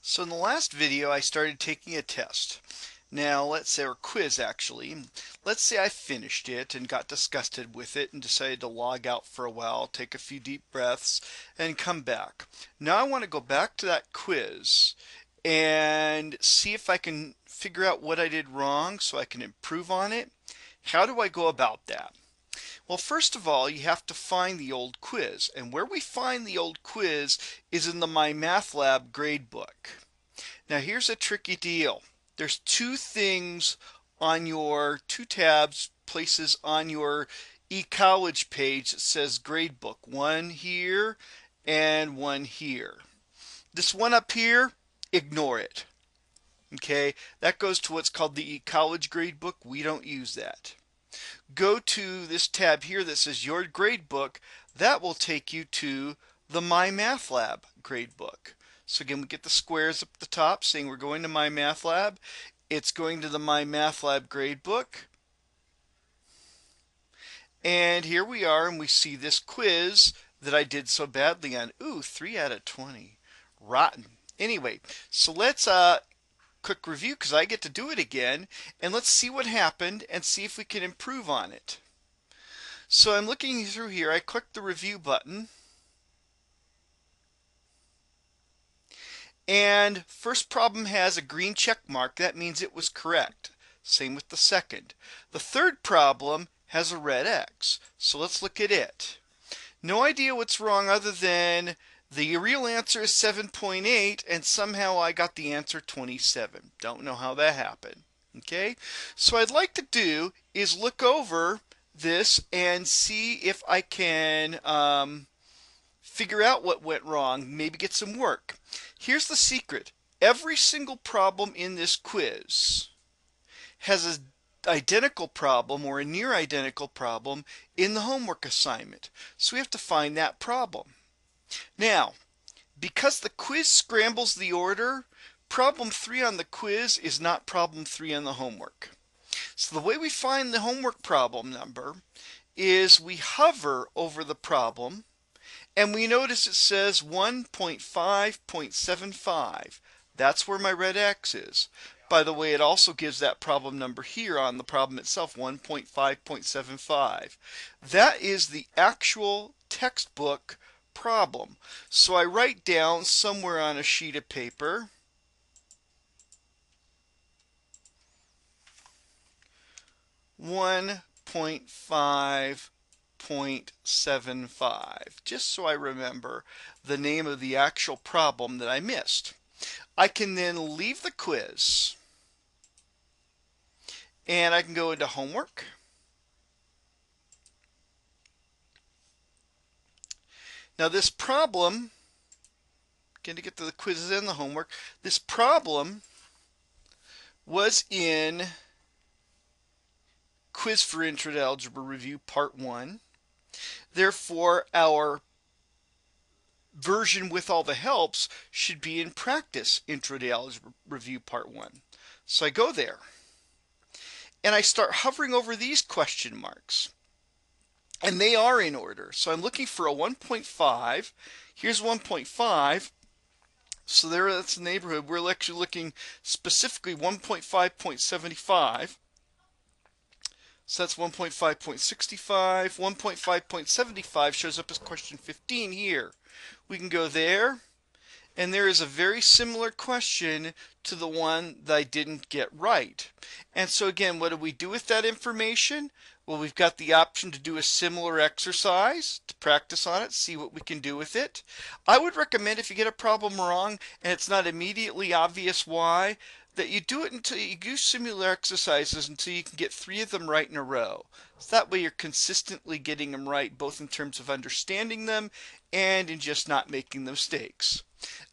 So in the last video, I started taking a test. Now, let's say, or quiz actually. Let's say I finished it and got disgusted with it and decided to log out for a while, take a few deep breaths, and come back. Now I want to go back to that quiz and see if I can figure out what I did wrong so I can improve on it. How do I go about that? Well, first of all, you have to find the old quiz. And where we find the old quiz is in the MyMathLab gradebook. Now here's a tricky deal. There's two things on your two tabs, places on your eCollege page that says gradebook. One here and one here. This one up here, ignore it. Okay, that goes to what's called the eCollege gradebook. We don't use that. Go to this tab here that says your gradebook. That will take you to the MyMathLab gradebook. So again, we get the squares up at the top saying we're going to MyMathLab. It's going to the MyMathLab gradebook. And here we are, and we see this quiz that I did so badly on. Ooh, 3 out of 20. Rotten. Anyway, so let's quick review because I get to do it again, and let's see what happened and see if we can improve on it. So I'm looking through here. I click the review button. And first problem has a green check mark. That means it was correct. Same with the second. The third problem has a red X. So let's look at it. No idea what's wrong other than the real answer is 7.8 and somehow I got the answer 27. Don't know how that happened. Okay, so I'd like to do is look over this and see if I can figure out what went wrong, maybe get some work. Here's the secret. Every single problem in this quiz has an identical problem or a near identical problem in the homework assignment. So we have to find that problem. Now, because the quiz scrambles the order, problem 3 on the quiz is not problem 3 on the homework. So the way we find the homework problem number is we hover over the problem and we notice it says 1.5.75. That's where my red X is. By the way, it also gives that problem number here on the problem itself, 1.5.75. That is the actual textbook problem. So I write down somewhere on a sheet of paper 1.5.75, just so I remember the name of the actual problem that I missed. I can then leave the quiz and I can go into homework. Now this problem, again to get to the quizzes and the homework, this problem was in Quiz for Intro to Algebra Review Part 1. Therefore, our version with all the helps should be in Practice Intro to Algebra Review Part 1. So I go there and I start hovering over these question marks. And they are in order. So I'm looking for a 1.5. Here's 1.5. So there, that's the neighborhood. We're actually looking specifically 1.5.75. So that's 1.5.65. 1.5.75 shows up as question 15 here. We can go there, and there is a very similar question to the one that I didn't get right. And so again, what do we do with that information? Well, we've got the option to do a similar exercise to practice on it, see what we can do with it. I would recommend if you get a problem wrong and it's not immediately obvious why, that you do it until you do similar exercises until you can get 3 of them right in a row. So that way you're consistently getting them right, both in terms of understanding them and in just not making the mistakes.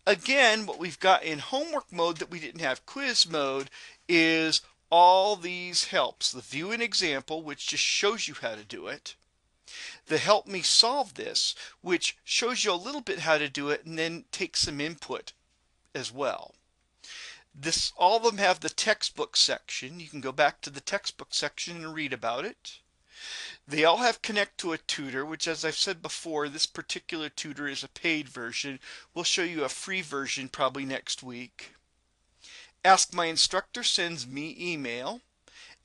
Again, what we've got in homework mode that we didn't have quiz mode is all these helps. The view an example, which just shows you how to do it. The help me solve this, which shows you a little bit how to do it and then takes some input as well. All of them have the textbook section. You can go back to the textbook section and read about it. They all have connect to a tutor, which, as I've said before, this particular tutor is a paid version. We'll show you a free version probably next week. Ask My Instructor sends me email,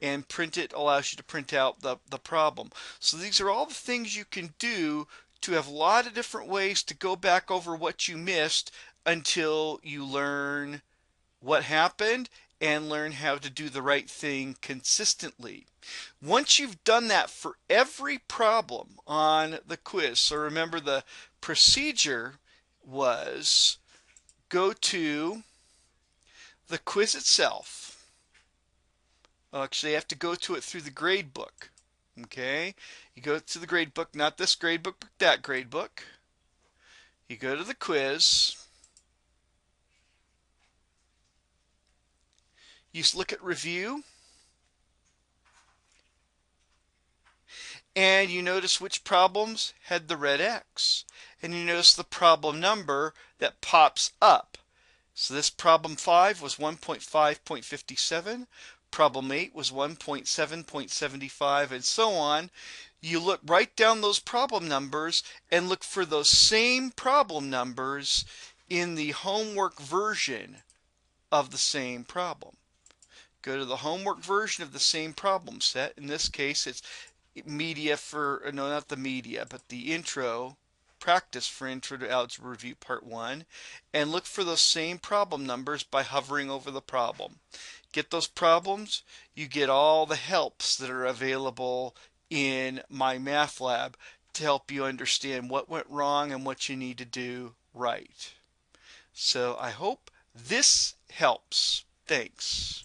and Print It allows you to print out the problem. So these are all the things you can do to have a lot of different ways to go back over what you missed until you learn what happened and learn how to do the right thing consistently. Once you've done that for every problem on the quiz, so remember the procedure was go to the quiz itself. Actually, you have to go to it through the grade book. Okay? You go to the grade book, not this grade book, but that grade book. You go to the quiz. You look at review. And you notice which problems had the red X. And you notice the problem number that pops up. So this problem 5 was 1.5.57. Problem 8 was 1.7.75, and so on. You look right down those problem numbers and look for those same problem numbers in the homework version of the same problem. Go to the homework version of the same problem set. In this case, it's media for, no, not the media, but the intro practice for Intro to Algebra Review Part 1, and look for those same problem numbers by hovering over the problem. Get those problems, you get all the helps that are available in MyMathLab to help you understand what went wrong and what you need to do right. So I hope this helps. Thanks.